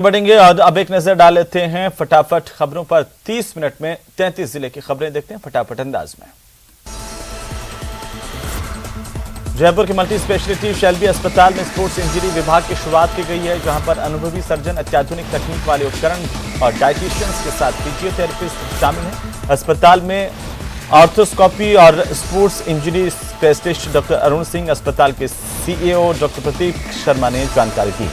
बढ़ेंगे और अब एक नजर डाल लेते हैं फटाफट खबरों पर। 30 मिनट में 33 जिले की खबरें देखते हैं फटाफट अंदाज में। जयपुर के मल्टी स्पेशलिटी शैल्बी अस्पताल में स्पोर्ट्स इंजरी विभाग की शुरुआत की गई है, जहां पर अनुभवी सर्जन, अत्याधुनिक तकनीक वाले उपकरण और डाइटिशियंस के साथ फिजियोथेरेपिस्ट शामिल हैं। अस्पताल में ऑर्थोस्कोपी और sports injury specialist doctor Arun Singh, अस्पताल के सीईओ डॉक्टर प्रतीक शर्मा ने जानकारी दी।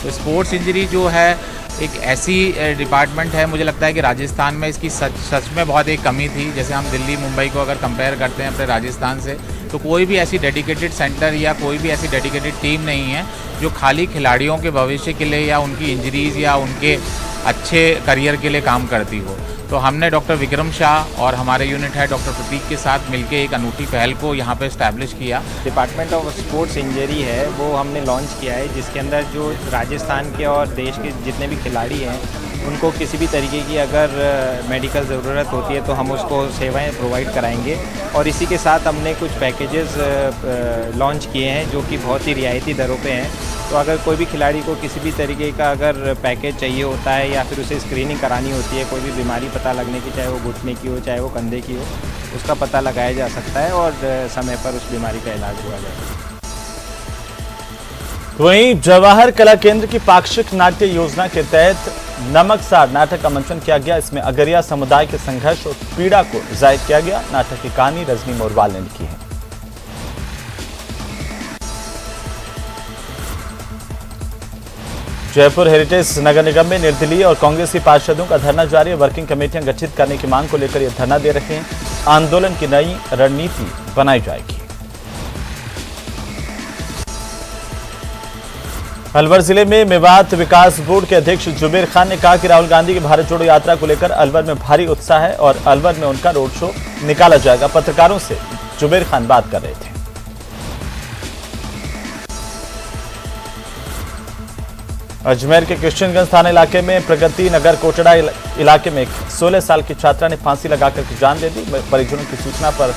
तो स्पोर्ट्स इंजरी जो है एक ऐसी डिपार्टमेंट है, मुझे लगता है कि राजस्थान में इसकी सच में बहुत एक कमी थी। जैसे हम दिल्ली मुंबई को अगर कंपेयर करते हैं अपने राजस्थान से, तो कोई भी ऐसी डेडिकेटेड सेंटर या कोई भी ऐसी डेडिकेटेड टीम नहीं है जो खाली खिलाड़ियों के भविष्य के लिए या उनकी इंजरीज़ या उनके अच्छे करियर के लिए काम करती हो। तो हमने डॉक्टर विक्रम शाह और हमारे यूनिट है डॉक्टर प्रतीक के साथ मिलकर एक अनूठी पहल को यहाँ पे इस्टेब्लिश किया। डिपार्टमेंट ऑफ स्पोर्ट्स इंजरी है वो हमने लॉन्च किया है, जिसके अंदर जो राजस्थान के और देश के जितने भी खिलाड़ी हैं उनको किसी भी तरीके की अगर मेडिकल ज़रूरत होती है तो हम उसको सेवाएं प्रोवाइड कराएंगे। और इसी के साथ हमने कुछ पैकेजेस लॉन्च किए हैं जो कि बहुत ही रियायती दरों पे हैं। तो अगर कोई भी खिलाड़ी को किसी भी तरीके का अगर पैकेज चाहिए होता है या फिर उसे स्क्रीनिंग करानी होती है, कोई भी बीमारी पता लगने की, चाहे वो घुटने की हो चाहे वो कंधे की हो, उसका पता लगाया जा सकता है और समय पर उस बीमारी का इलाज हुआ जाए। वहीं जवाहर कला केंद्र की पाक्षिक नाट्य योजना के तहत नमकसार नाटक का मंचन किया गया। इसमें अगरिया समुदाय के संघर्ष और पीड़ा को जाहिर किया गया। नाटक की कहानी रजनी मोरवाल ने लिखी है। जयपुर हेरिटेज नगर निगम में निर्दलीय और कांग्रेसी पार्षदों का धरना जारी है। वर्किंग कमेटियां गठित करने की मांग को लेकर यह धरना दे रहे हैं। आंदोलन की नई रणनीति बनाई जाएगी। अलवर जिले में मेवात विकास बोर्ड के अध्यक्ष जुबेर खान ने कहा कि राहुल गांधी की भारत जोड़ो यात्रा को लेकर अलवर में भारी उत्साह है और अलवर में उनका रोड शो निकाला जाएगा। पत्रकारों से जुबेर खान बात कर रहे थे। अजमेर के किशनगंज थाना इलाके में प्रगति नगर कोटड़ा इलाके में एक 16 साल की छात्रा ने फांसी लगाकर के जान दे दी। परिजनों की सूचना पर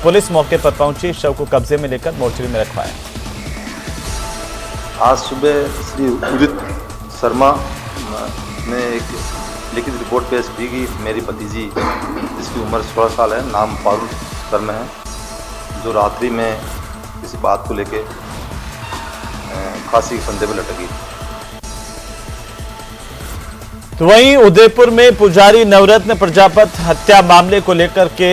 पुलिस मौके पर पहुंची, शव को कब्जे में लेकर मोर्चरी में रखवाया। आज सुबह श्री उदित शर्मा ने एक लिखित रिपोर्ट पेश की कि मेरी भतीजी जिसकी उम्र 16 साल है, नाम पारुल शर्मा है, जो रात्रि में किसी बात को लेके फांसी के फंदे पर लटकी। तो वहीं उदयपुर में पुजारी नवरत्न प्रजापत हत्या मामले को लेकर के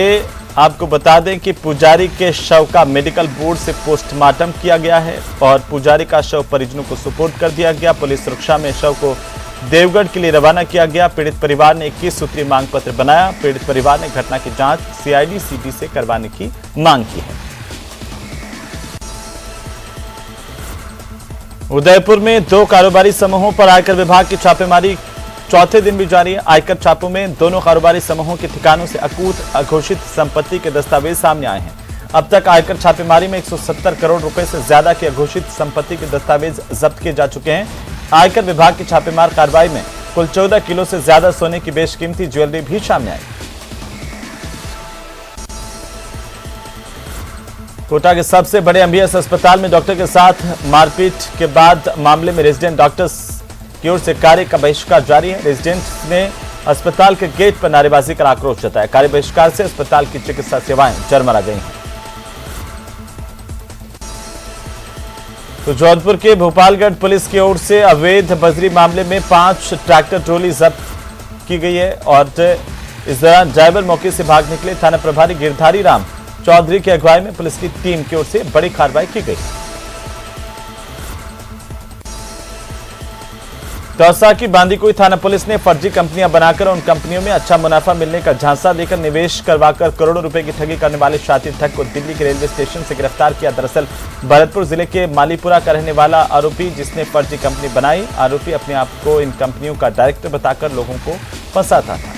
आपको बता दें कि पुजारी के शव का मेडिकल बोर्ड से पोस्टमार्टम किया गया है और पुजारी का शव परिजनों को सुपुर्द कर दिया गया। पुलिस सुरक्षा में शव को देवगढ़ के लिए रवाना किया गया। पीड़ित परिवार ने 21 सूत्रीय मांग पत्र बनाया। पीड़ित परिवार ने घटना की जांच सीआईडी सीबी से करवाने की मांग की है। उदयपुर में 2 कारोबारी समूहों पर आयकर विभाग की छापेमारी चौथे दिन भी जारी है। आयकर छापों में दोनों कारोबारी समूहों के ठिकानों से अकूत अघोषित संपत्ति के दस्तावेज सामने आए हैं। अब तक आयकर छापेमारी में 170 करोड़ रुपए से ज्यादा की अघोषित संपत्ति के दस्तावेज जब्त किए जा चुके हैं। आयकर विभाग की छापेमार कार्रवाई में कुल 14 किलो से ज्यादा सोने की बेशकीमती ज्वेलरी भी सामने आई। कोटा के सबसे बड़े एमबीएस अस्पताल में डॉक्टर के साथ मारपीट के बाद मामले में रेजिडेंट डॉक्टर्स की ओर से कार्य का बहिष्कार जारी है। रेजिडेंट्स ने अस्पताल के गेट पर नारेबाजी कर आक्रोश जताया। कार्य बहिष्कार से अस्पताल की चिकित्सा सेवाएं चरमरा गई हैं। तो जौनपुर के भोपालगढ़ पुलिस की ओर से अवैध बजरी मामले में 5 ट्रैक्टर ट्रॉली जब्त की गई है और इस दौरान ड्राइवर मौके से भाग निकले। थाना प्रभारी गिरधारी राम चौधरी की अगुवाई में पुलिस की टीम की ओर से बड़ी कार्रवाई की गई। दौसा की बांदीकुई थाना पुलिस ने फर्जी कंपनियां बनाकर उन कंपनियों में अच्छा मुनाफा मिलने का झांसा देकर निवेश करवाकर करोड़ों रुपए की ठगी करने वाले शातिर ठग को दिल्ली के रेलवे स्टेशन से गिरफ्तार किया। दरअसल भरतपुर जिले के मालीपुरा का रहने वाला आरोपी, जिसने फर्जी कंपनी बनाई। आरोपी अपने आप को इन कंपनियों का डायरेक्टर बताकर लोगों को फंसाता था।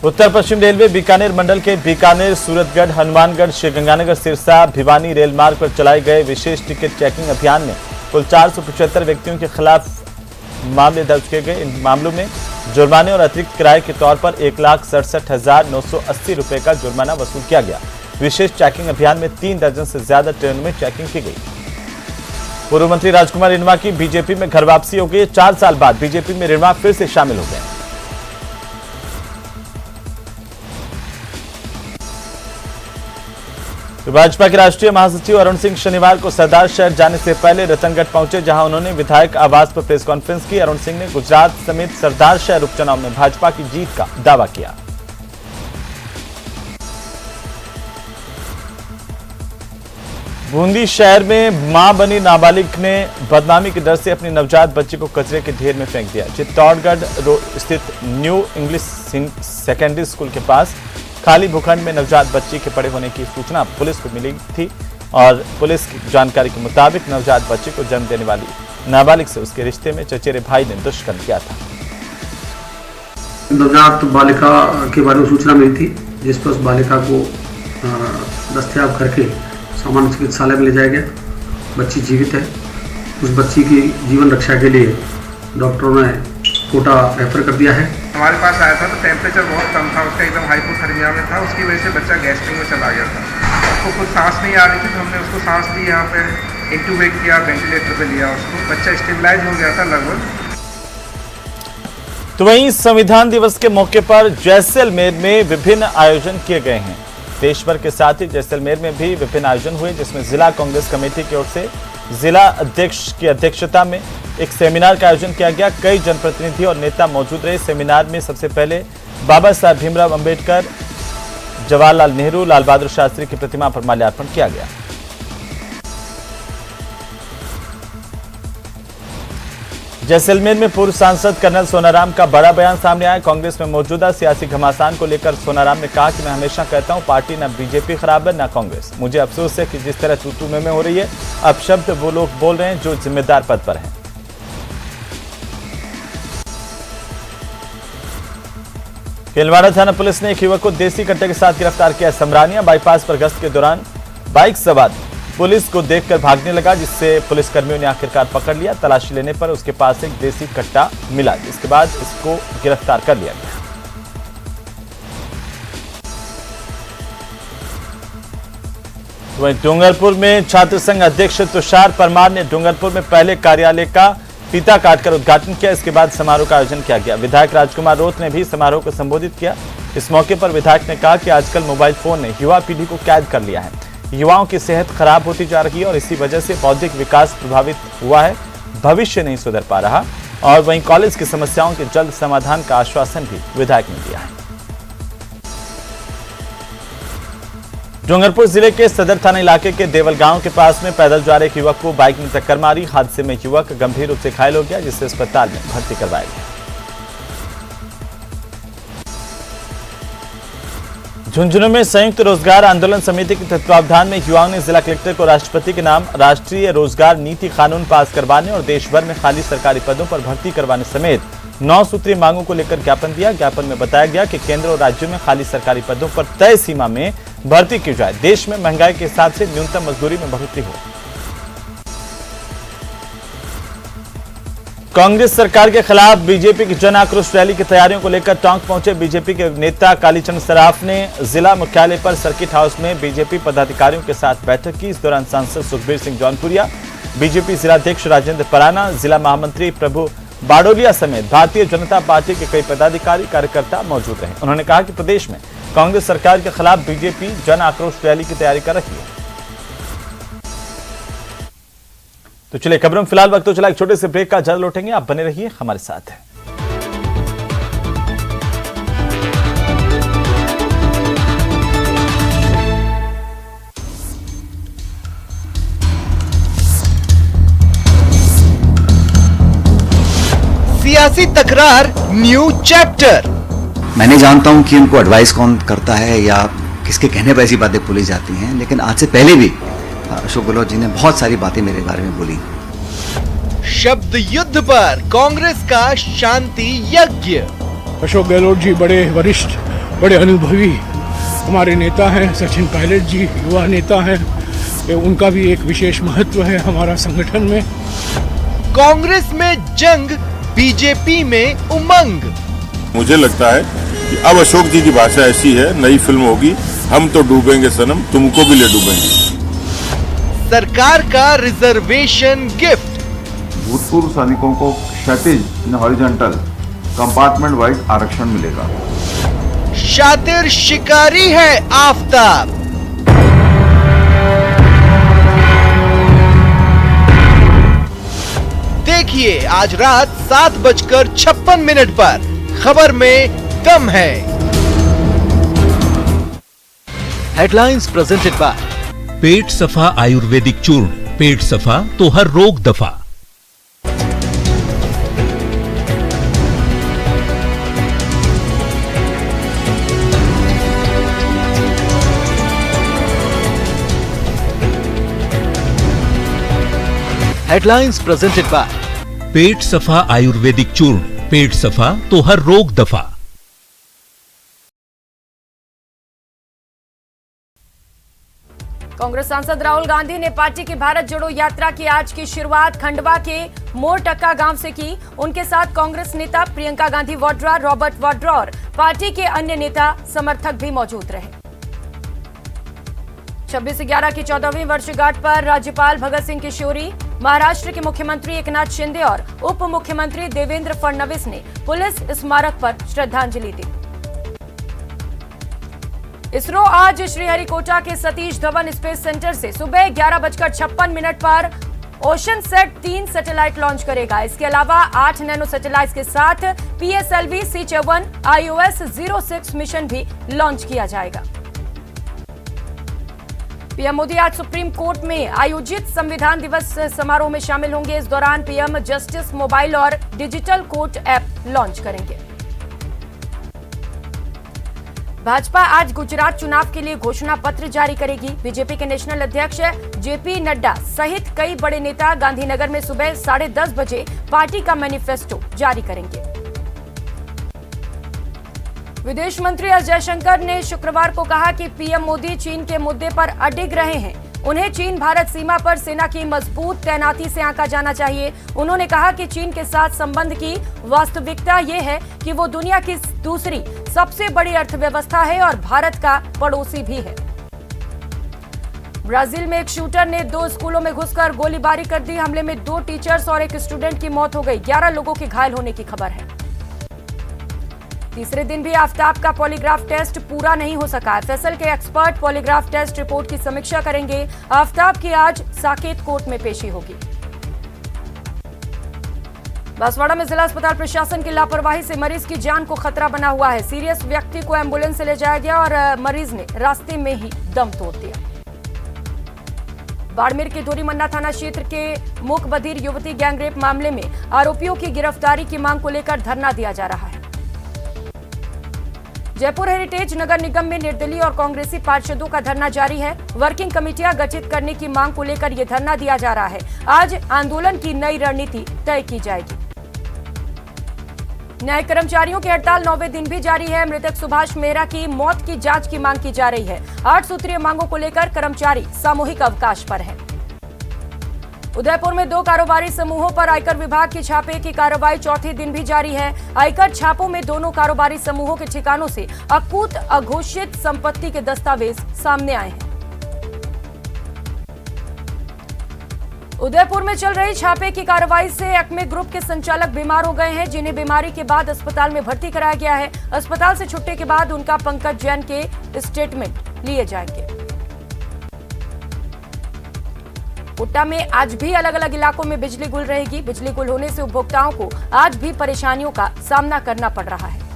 उत्तर पश्चिम रेलवे बीकानेर मंडल के बीकानेर, सूरतगढ़, हनुमानगढ़, श्रीगंगानगर, सिरसा, भिवानी रेल मार्ग पर चलाए गए विशेष टिकट चेकिंग अभियान में कुल 475 व्यक्तियों के खिलाफ मामले दर्ज किए गए। इन मामलों में जुर्माने और अतिरिक्त किराए के तौर पर 1,67,980 रुपए का जुर्माना वसूल किया गया। विशेष चेकिंग अभियान में 3 दर्जन से ज्यादा ट्रेनों में चेकिंग की गई। पूर्व मंत्री राजकुमार रिन्वा की बीजेपी में घर वापसी हो गई। 4 साल बाद बीजेपी में रिन्वा फिर से शामिल हो गए। तो भाजपा के राष्ट्रीय महासचिव अरुण सिंह शनिवार को सरदार शहर जाने से पहले रतनगढ़ पहुंचे, जहां उन्होंने विधायक आवास पर प्रेस कॉन्फ्रेंस की। अरुण सिंह ने गुजरात समेत सरदार शहर उपचुनाव में भाजपा की जीत का दावा किया। बूंदी शहर में मां बनी नाबालिग ने बदनामी के डर से अपनी नवजात बच्ची को कचरे के ढेर में फेंक दिया। चित्तौड़गढ़ स्थित न्यू इंग्लिश सेकेंडरी स्कूल के पास खाली भूखंड में नवजात बच्ची के पड़े होने की सूचना पुलिस को मिली थी और पुलिस की जानकारी के मुताबिक नवजात बच्ची को जन्म देने वाली नाबालिग से उसके रिश्ते में चचेरे भाई ने दुष्कर्म किया था। नवजात बालिका के बारे में सूचना मिली थी, जिस पर उस बालिका को दस्तयाब करके सामान्य चिकित्सालय में ले जाया गया। बच्ची जीवित है। उस बच्ची की जीवन रक्षा के लिए डॉक्टरों ने कोटा रेफर कर दिया है। हमारे पास आया था तो टेम्परेचर बहुत कम था, उसका एकदम हाइपोथर्मिया में था, उसकी वजह से बच्चा गैस्ट्रिक में चला गया था। उसको खुद सांस नहीं आ रही थी, तो हमने उसको सांस दी, यहाँ पे इंट्यूबेट किया, वेंटिलेटर पे लिया उसको। बच्चा स्टेबलाइज हो गया था लगभग। तो वहीं संविधान दिवस के मौके पर जैसलमेर में विभिन्न आयोजन किए गए हैं। देश भर के साथ ही जैसलमेर में भी विभिन्न आयोजन हुए, जिसमें जिला कांग्रेस कमेटी की ओर से जिला अध्यक्ष की अध्यक्षता में एक सेमिनार का आयोजन किया गया। कई जनप्रतिनिधि और नेता मौजूद रहे। सेमिनार में सबसे पहले बाबा साहब भीमराव अंबेडकर, जवाहरलाल नेहरू, लाल बहादुर शास्त्री की प्रतिमा पर माल्यार्पण किया गया। जैसलमेर में पूर्व सांसद कर्नल सोनाराम का बड़ा बयान सामने आया। कांग्रेस में मौजूदा सियासी घमासान को लेकर सोनाराम ने कहा कि मैं हमेशा कहता हूं, पार्टी न बीजेपी खराब है न कांग्रेस। मुझे अफसोस है कि जिस तरह तू में हो रही है, अब शब्द वो लोग बोल रहे हैं जो जिम्मेदार पद पर हैं। केलवाड़ा थाना पुलिस ने एक युवक को देसी कट्टे के साथ गिरफ्तार किया। समरानिया बाईपास पर गश्त के दौरान बाइक सवार पुलिस को देखकर भागने लगा, जिससे पुलिसकर्मियों ने आखिरकार पकड़ लिया। तलाशी लेने पर उसके पास एक देसी कट्टा मिला, जिसके बाद इसको गिरफ्तार कर लिया गया। वहीं डूंगरपुर में छात्र संघ अध्यक्ष तुषार परमार ने डूंगरपुर में पहले कार्यालय का फीता काटकर उद्घाटन किया। इसके बाद समारोह का आयोजन किया गया। विधायक राजकुमार रोत ने भी समारोह को संबोधित किया। इस मौके पर विधायक ने कहा कि आजकल मोबाइल फोन ने युवा पीढ़ी को कैद कर लिया है। युवाओं की सेहत खराब होती जा रही है और इसी वजह से बौद्धिक विकास प्रभावित हुआ है, भविष्य नहीं सुधर पा रहा। और वहीं कॉलेज की समस्याओं के जल्द समाधान का आश्वासन भी विधायक ने दिया है। डूंगरपुर जिले के सदर थाना इलाके के देवल गांव के पास में पैदल जा रहे एक युवक को बाइक ने टक्कर मारी। हादसे में युवक गंभीर रूप से घायल हो गया, जिसे अस्पताल में भर्ती करवाया गया। झुंझुनू में संयुक्त रोजगार आंदोलन समिति के तत्वावधान में युवाओं ने जिला कलेक्टर को राष्ट्रपति के नाम राष्ट्रीय रोजगार नीति कानून पास करवाने और देश भर में खाली सरकारी पदों पर भर्ती करवाने समेत 9 सूत्रीय मांगों को लेकर ज्ञापन दिया। ज्ञापन में बताया गया कि केंद्र और राज्यों में खाली सरकारी पदों पर तय सीमा में भर्ती की जाए। देश में महंगाई के हिसाब से न्यूनतम मजदूरी में बढ़ोतरी हो। कांग्रेस सरकार के खिलाफ बीजेपी की जन आक्रोश रैली की तैयारियों को लेकर टोंक पहुंचे बीजेपी के नेता कालीचंद सराफ ने जिला मुख्यालय पर सर्किट हाउस में बीजेपी पदाधिकारियों के साथ बैठक की। इस दौरान सांसद सुखबीर सिंह जौनपुरिया, बीजेपी जिलाध्यक्ष राजेंद्र पराना, जिला महामंत्री प्रभु बाडोलिया समेत भारतीय जनता पार्टी के कई पदाधिकारी कार्यकर्ता मौजूद रहे। उन्होंने कहा कि प्रदेश में कांग्रेस सरकार के खिलाफ बीजेपी जन आक्रोश रैली की तैयारी कर रही है। तो चलिए खबरों में फिलहाल वक्त तो चला एक छोटे से ब्रेक का, जल्द लौटेंगे, आप बने रहिए हमारे साथ। सियासी तकरार न्यू चैप्टर। मैं नहीं जानता हूं कि उनको एडवाइस कौन करता है या किसके कहने पर ऐसी बातें बोली जाती हैं, लेकिन आज से पहले भी अशोक गहलोत जी ने बहुत सारी बातें मेरे बारे में बोली। शब्द युद्ध पर कांग्रेस का शांति यज्ञ। अशोक गहलोत जी बड़े वरिष्ठ, बड़े अनुभवी हमारे नेता हैं। सचिन पायलट जी युवा नेता हैं, उनका भी एक विशेष महत्व है हमारा संगठन में। कांग्रेस में जंग, बीजेपी में उमंग। मुझे लगता है कि अब अशोक जी की भाषा ऐसी है, नई फिल्म होगी हम तो डूबेंगे सनम, तुमको भी ले डूबेंगे। सरकार का रिजर्वेशन गिफ्ट। भूतपूर्व सैनिकों को क्षैतिज हॉरिजॉन्टल कंपार्टमेंट वाइज आरक्षण मिलेगा। शातिर शिकारी है आफताब। देखिए आज रात 7:56 पर खबर में दम है। हेडलाइंस प्रेजेंटेड बाय पेट सफा आयुर्वेदिक चूर्ण, पेट सफा तो हर रोग दफा। हेडलाइंस प्रेजेंटेड बाय पेट सफा आयुर्वेदिक चूर्ण, पेट सफा तो हर रोग दफा। कांग्रेस सांसद राहुल गांधी ने पार्टी की भारत जोड़ो यात्रा की आज की शुरुआत खंडवा के मोरटक्का गांव से की। उनके साथ कांग्रेस नेता प्रियंका गांधी वाड्रा, रॉबर्ट वाड्रा और पार्टी के अन्य नेता समर्थक भी मौजूद रहे। 26/11 की 14वीं वर्षगांठ पर राज्यपाल भगत सिंह किशोरी, महाराष्ट्र के मुख्यमंत्री एकनाथ शिंदे और उप मुख्यमंत्री देवेंद्र फडणवीस ने पुलिस स्मारक पर श्रद्धांजलि दी। इसरो आज श्रीहरिकोटा के सतीश धवन स्पेस सेंटर से सुबह 11:56 पर ओशन सेट 3 सैटेलाइट लॉन्च करेगा। इसके अलावा 8 नैनो सैटेलाइट के साथ PSLV C-1 IOS-06 मिशन भी लॉन्च किया जाएगा। पीएम मोदी आज सुप्रीम कोर्ट में आयोजित संविधान दिवस समारोह में शामिल होंगे। इस दौरान पीएम जस्टिस मोबाइल और डिजिटल कोर्ट ऐप लॉन्च करेंगे। भाजपा आज गुजरात चुनाव के लिए घोषणा पत्र जारी करेगी। बीजेपी के नेशनल अध्यक्ष JP नड्डा सहित कई बड़े नेता गांधीनगर में सुबह 10:30 बजे पार्टी का मैनिफेस्टो जारी करेंगे। विदेश मंत्री एस जयशंकर ने शुक्रवार को कहा कि पीएम मोदी चीन के मुद्दे पर अडिग रहे हैं। उन्हें चीन भारत सीमा पर सेना की मजबूत तैनाती से आंका जाना चाहिए। उन्होंने कहा कि चीन के साथ संबंध की वास्तविकता ये है कि वो दुनिया की दूसरी सबसे बड़ी अर्थव्यवस्था है और भारत का पड़ोसी भी है। ब्राजील में एक शूटर ने 2 स्कूलों में घुसकर गोलीबारी कर दी। हमले में 2 टीचर्स और एक स्टूडेंट की मौत हो गई। 11 लोगों के घायल होने की खबर है। तीसरे दिन भी आफताब का पॉलीग्राफ टेस्ट पूरा नहीं हो सका। फैसल के एक्सपर्ट पॉलीग्राफ टेस्ट रिपोर्ट की समीक्षा करेंगे। आफताब की आज साकेत कोर्ट में पेशी होगी। बांसवाड़ा में जिला अस्पताल प्रशासन की लापरवाही से मरीज की जान को खतरा बना हुआ है। सीरियस व्यक्ति को एम्बुलेंस से ले जाया गया और मरीज ने रास्ते में ही दम तोड़ दिया। बाड़मेर के धोरीमन्ना थाना क्षेत्र के मूक बधिर युवती गैंगरेप मामले में आरोपियों की गिरफ्तारी की मांग को लेकर धरना दिया जा रहा है। जयपुर हेरिटेज नगर निगम में निर्दलीय और कांग्रेसी पार्षदों का धरना जारी है। वर्किंग कमेटियां गठित करने की मांग को लेकर यह धरना दिया जा रहा है। आज आंदोलन की नई रणनीति तय की जाएगी। न्याय कर्मचारियों की हड़ताल 9वें दिन भी जारी है। मृतक सुभाष मेहरा की मौत की जांच की मांग की जा रही है। 8 सूत्रीय मांगों को लेकर कर्मचारी सामूहिक अवकाश पर है। उदयपुर में 2 कारोबारी समूहों पर आयकर विभाग की छापे की कार्रवाई 4थे दिन भी जारी है। आयकर छापों में दोनों कारोबारी समूहों के ठिकानों से अकूत अघोषित संपत्ति के दस्तावेज सामने आए हैं। उदयपुर में चल रही छापे की कार्रवाई से एक्मे ग्रुप के संचालक बीमार हो गए हैं, जिन्हें बीमारी के बाद अस्पताल में भर्ती कराया गया है। अस्पताल से छुट्टी के बाद उनका पंकज जैन के स्टेटमेंट लिए जाएंगे। कुट्टा में आज भी अलग अलग इलाकों में बिजली गुल रहेगी। बिजली गुल होने से उपभोक्ताओं को आज भी परेशानियों का सामना करना पड़ रहा है।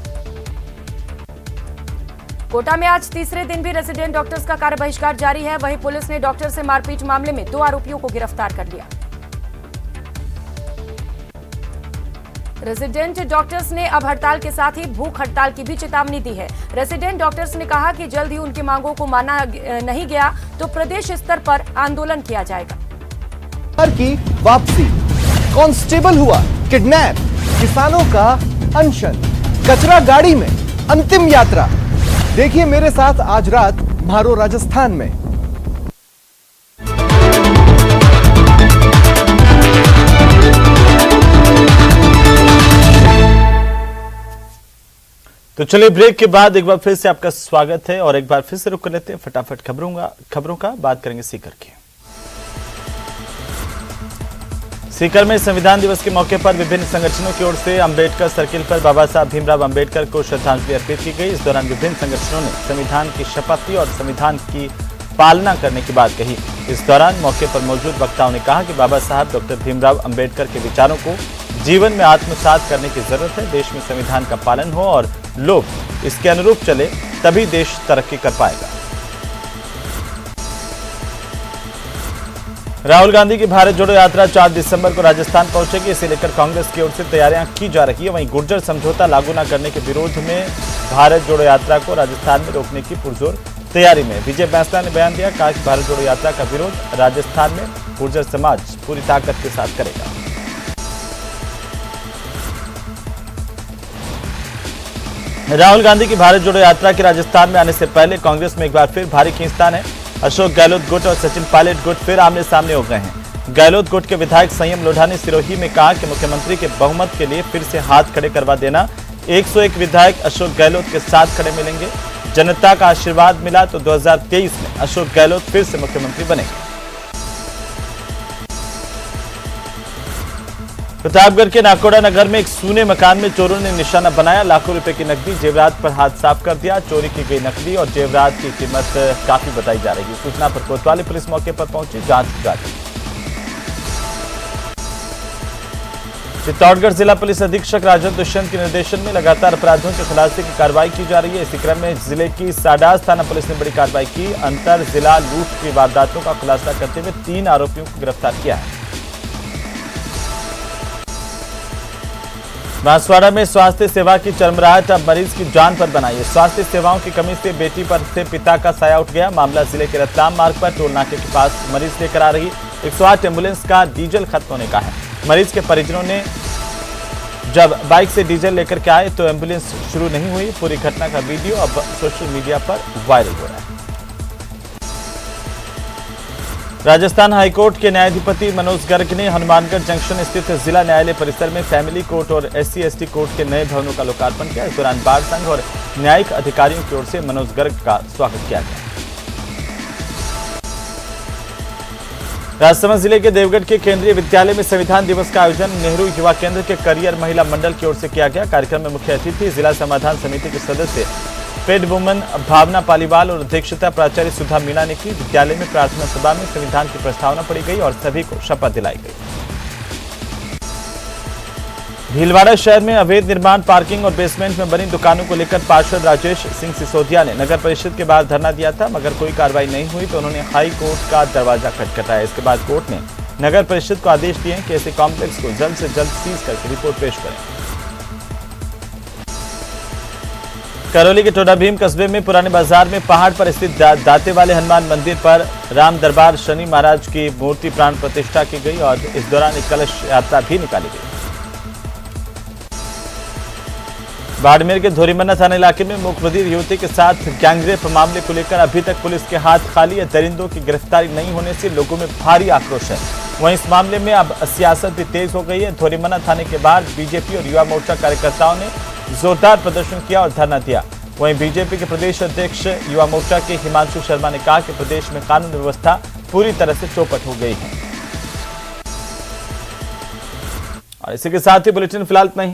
कोटा में आज तीसरे दिन भी रेजिडेंट डॉक्टर्स का कार्य बहिष्कार जारी है। वहीं पुलिस ने डॉक्टर से मारपीट मामले में 2 आरोपियों को गिरफ्तार कर लिया। रेजिडेंट डॉक्टर्स ने अब हड़ताल के साथ ही भूख हड़ताल की भी चेतावनी दी है। रेजिडेंट डॉक्टर्स ने कहा कि जल्द ही उनकी मांगों को माना नहीं गया तो प्रदेश स्तर पर आंदोलन किया जाएगा। की वापसी, कांस्टेबल हुआ किडनैप, किसानों का अनशन, कचरा गाड़ी में अंतिम यात्रा। देखिए मेरे साथ आज रात म्हारो राजस्थान में। तो चलिए ब्रेक के बाद एक बार फिर से आपका स्वागत है और एक बार फिर से रुक कर लेते हैं फटाफट खबरों का। बात करेंगे सीकर की। सीकर में संविधान दिवस के मौके पर विभिन्न संगठनों की ओर से अंबेडकर सर्किल पर बाबा साहब भीमराव अंबेडकर को श्रद्धांजलि अर्पित की गई। इस दौरान विभिन्न संगठनों ने संविधान की शपथ ली और संविधान की पालना करने की बात कही। इस दौरान मौके पर मौजूद वक्ताओं ने कहा कि बाबा साहब डॉक्टर भीमराव अंबेडकर के विचारों को जीवन में आत्मसात करने की जरूरत है। देश में संविधान का पालन हो और लोग इसके अनुरूप चले, तभी देश तरक्की कर पाएगा। राहुल गांधी की भारत जोड़ो यात्रा 4 दिसंबर को राजस्थान पहुंचेगी। इसे लेकर कांग्रेस की ओर से तैयारियां की जा रही है। वहीं गुर्जर समझौता लागू न करने के विरोध में भारत जोड़ो यात्रा को राजस्थान में रोकने की पुरजोर तैयारी में विजय बैंसला ने बयान दिया। कहा कि भारत जोड़ो यात्रा का विरोध राजस्थान में गुर्जर समाज पूरी ताकत के साथ करेगा। राहुल गांधी की भारत जोड़ो यात्रा के राजस्थान में आने से पहले कांग्रेस में एक बार फिर भारी खींचतान है। अशोक गहलोत गुट और सचिन पायलट गुट फिर आमने सामने हो गए हैं। गहलोत गुट के विधायक संयम लोढ़ा ने सिरोही में कहा कि मुख्यमंत्री के बहुमत के लिए फिर से हाथ खड़े करवा देना। 101 विधायक अशोक गहलोत के साथ खड़े मिलेंगे। जनता का आशीर्वाद मिला तो 2023 में अशोक गहलोत फिर से मुख्यमंत्री बनेंगे। प्रतापगढ़ के नाकोड़ा नगर में एक सूने मकान में चोरों ने निशाना बनाया। लाखों रुपए की नकदी जेवरात पर हाथ साफ कर दिया। चोरी की गई नकदी और जेवरात की कीमत काफी बताई जा रही है। सूचना पर कोतवाली पुलिस मौके पर पहुंची, जांच जारी। चित्तौड़गढ़ जिला पुलिस अधीक्षक राजन दुष्यंत के निर्देशन में लगातार अपराधियों के खुलासे की कार्रवाई की जा रही है। इसी क्रम में जिले की साडास थाना पुलिस ने बड़ी कार्रवाई की। अंतर जिला लूट की वारदातों का खुलासा करते हुए 3 आरोपियों को गिरफ्तार किया है। बांसवाड़ा में स्वास्थ्य सेवा की चरमराहट अब मरीज की जान पर बनाई है। स्वास्थ्य सेवाओं की कमी से बेटी पर से पिता का साया उठ गया। मामला जिले के रतलाम मार्ग पर टोल नाके के पास मरीज लेकर आ रही 108 एम्बुलेंस का डीजल खत्म होने का है। मरीज के परिजनों ने जब बाइक से डीजल लेकर के आए तो एम्बुलेंस शुरू नहीं हुई। पूरी घटना का वीडियो अब सोशल मीडिया पर वायरल हो रहा है। राजस्थान हाईकोर्ट के न्यायाधिपति मनोज गर्ग ने हनुमानगढ़ जंक्शन स्थित जिला न्यायालय परिसर में फैमिली कोर्ट और SC/ST कोर्ट के नए भवनों का लोकार्पण किया। इस दौरान बार संघ और न्यायिक अधिकारियों की ओर से मनोज गर्ग का स्वागत किया गया। राजसमंद जिले के देवगढ़ के केंद्रीय विद्यालय में संविधान दिवस का आयोजन नेहरू युवा केंद्र के करियर महिला मंडल की ओर से किया गया। कार्यक्रम में मुख्य अतिथि जिला समाधान समिति के सदस्य पेड वुमन भावना पालीवाल और अध्यक्षता प्राचार्य सुधा मीणा ने की। विद्यालय में प्रार्थना सभा में संविधान की प्रस्तावना पढ़ी गई और सभी को शपथ दिलाई गई। भीलवाड़ा शहर में अवैध निर्माण, पार्किंग और बेसमेंट में बनी दुकानों को लेकर पार्षद राजेश सिंह सिसोदिया ने नगर परिषद के बाहर धरना दिया था, मगर कोई कार्रवाई नहीं हुई तो उन्होंने हाई कोर्ट का दरवाजा खटखटाया। इसके बाद कोर्ट ने नगर परिषद को आदेश दिए कि ऐसे कॉम्प्लेक्स को जल्द से जल्द सीज करके रिपोर्ट पेश करें। करौली के टोडा भीम कस्बे में पुराने बाजार में पहाड़ पर स्थित दाते वाले हनुमान मंदिर पर राम दरबार शनि महाराज की मूर्ति प्राण प्रतिष्ठा की गई और इस दौरान एक कलश यात्रा भी निकाली गई। बाड़मेर के धोरीमन्ना थाना इलाके में मुखबिर युवती के साथ गैंगरेप मामले को लेकर अभी तक पुलिस के हाथ खाली है। दरिंदों की गिरफ्तारी नहीं होने से लोगों में भारी आक्रोश है। वहीं इस मामले में अब सियासत भी तेज हो गई है। धोरीमन्ना थाने के बाहर बीजेपी और युवा मोर्चा कार्यकर्ताओं ने जोरदार प्रदर्शन किया और धरना दिया। वहीं बीजेपी के प्रदेश अध्यक्ष युवा मोर्चा के हिमांशु शर्मा ने कहा कि प्रदेश में कानून व्यवस्था पूरी तरह से चौपट हो गई है। और इसी के साथ ही बुलेटिन फिलहाल इतना ही।